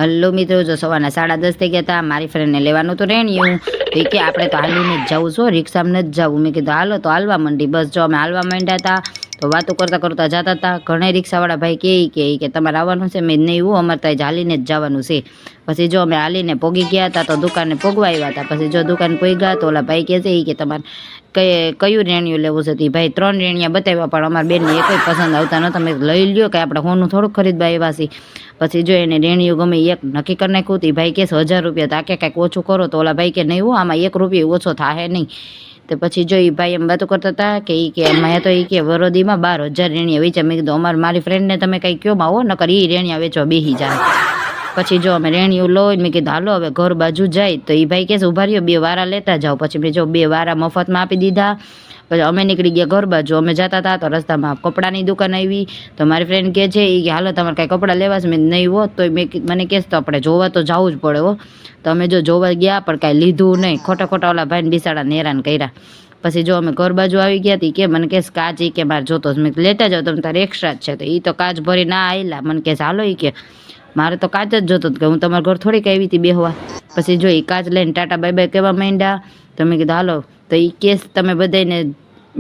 Hello મિત્રો, જો સવારના 10:30 થઈ ગયા હતા. મારી ફ્રેન્ડને લેવાનું તો રેણ્યું તો એ કે આપણે તો હાલીને જ જવું છો, રિક્ષામાં નથી જવું. મેં કીધું હાલો, તો હાલવા માંડી. બસ જો અમે હાલવા માંડ્યા હતા તો વાતો કરતા કરતા જતા હતા. ઘણા રિક્ષાવાળા ભાઈ કે તમારે આવવાનું છે? મેં નહીં, હું અમારે ત્યાં હાલીને જ જવાનું છે. પછી જો અમે હાલીને પોગી ગયા હતા તો દુકાને પોગવા આવ્યા હતા. પછી જો દુકાન પોગ્યા તો ઓલા ભાઈ કહે છે કે તમારે કયું રેણિયું લેવું છે? ભાઈ 3 રેણિયા બતાવ્યા, પણ અમારા બેનને એક પસંદ આવતા નહોતા. તમે લઈ લ્યો કે આપણે હોનું થોડુંક ખરીદવા આવ્યા છીએ. પછી જો એને રેણિયું ગમે એક નક્કી કરી નાખ્યું. તો ભાઈ કહે 1000 રૂપિયા, તો આકે કાંઈક ઓછું કરો. તો ઓલા ભાઈ કે નહીં, હું આમાં 1 રૂપિયો ઓછો થાય નહીં. તો પછી જો એ ભાઈ એમ વાતો કરતા હતા કે મેં તો એ કે વરોદીમાં 12,000 રેણિયા વેચ્યા. મેં કીધું મારી ફ્રેન્ડને તમે કંઈ કયો માં હો, નકર એ રેણિયા વેચવા બેસી જાય. પછી જો અમે રેણિયું લો, મેં કીધું હાલો હવે ઘર બાજુ જાય. તો એ ભાઈ કહે છે ઉભા રહ્યો, 2 વારા લેતા જાઓ. પછી મેં જો 2 વારા મફતમાં આપી દીધા. પછી અમે નીકળી ગયા ઘર બાજુ. અમે જતા હતા તો રસ્તામાં કપડાની દુકાન આવી. તો મારી ફ્રેન્ડ કહે છે કે હાલો તમારે કાંઈ કપડાં લેવા છે? મેં નહીં હો. તો મને કહે તો આપણે જોવા તો જવું જ પડે હો. તો અમે જો જોવા ગયા પણ કાંઈ લીધું નહીં. ખોટા ઓલા ભાઈને બિસાડાને હેરાન કર્યા. પછી જો અમે ઘર બાજુ આવી ગયા હતી કે મને કહે કાચ કે મારે જોતો. મેં લેતા જાઓ, તમે તારે એક્સ્ટ્રા જ છે. તો એ તો કાચ ભરી ના આવેલા. મને કહે હાલો એ કે મારે તો કાચ જ જોતો કે હું તમારા ઘર થોડીક આવી હતી બેહવા. પછી જો એ કાચ લઈને ટાટા બાય બાય કહેવા માંડ્યા. તો મેં કીધું હાલો. તો એ કેસ તમે બધાને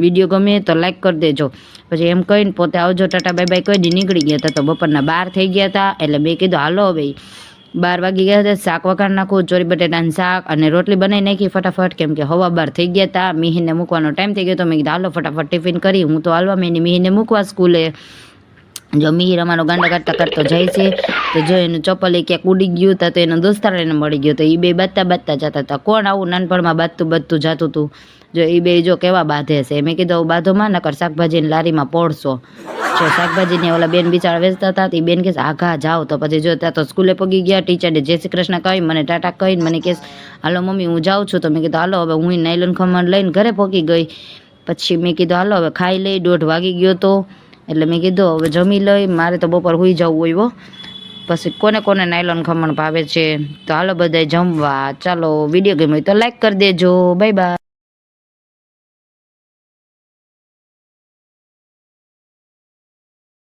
વિડીયો ગમે તો લાઈક કરી દેજો. પછી એમ કહીને પોતે આવજો ટાટા બાય બાય કહી નીકળી ગયા હતા. તો બપોરના 12 થઈ ગયા હતા. એટલે મેં કીધું હાલો હવે 12 વાગી ગયા હતા. શાક વઘાર નાખું, ચોરી બટેટાનું શાક અને રોટલી બનાવી નાખી ફટાફટ, કેમ કે 12:15 થઈ ગયા હતા. મિહિને મૂકવાનો ટાઈમ થઈ ગયો. તો મેં કીધું હાલો ફટાફટ ટિફિન કરી હું તો હાલવા મેં મિહિને મૂકવા સ્કૂલે. જો મિહિર અમારો ગાંડા કાઢતા કાઢતો જાય છે. તો જો એનું ચપ્પલ ક્યાંક ઉડી ગયું હતું. તો એનો દોસ્તાર એને મળી ગયો. તો એ બે બાજતા જતા હતા. કોણ આવું નાનપણમાં બાજતું જતું હતું? જો એ બે જો કેવા બાંધે છે. મેં કીધું બાંધોમાં નકર શાકભાજીની લારીમાં પડશો. જો શાકભાજીને ઓલા બેન બિચારા વેચતા હતા. એ બેન કહે આઘા જાઓ. તો પછી જો ત્યાં તો સ્કૂલે પગી ગયા. ટીચરને જય શ્રી કૃષ્ણ કહી મને ટાટા કહીને મને કહે હાલો મમ્મી હું જાઉં છું. તો મેં કીધું હાલો હવે હું નાયલોન ખમણ લઈને ઘરે પહોંચી ગઈ. પછી મેં કીધું હાલો હવે ખાઈ લઈ. 1:30 વાગી ગયો તો. એટલે મેં કીધું હવે જમી લઈ, મારે તો બપોર સુઈ જવું હોય હો. પછી કોને નાયલોન ખમણ ભાવે છે? તો હાલો બધાય જમવા. ચાલો, વિડીયો ગમ્યો હોય તો લાઈક કરી દેજો. Bye bye.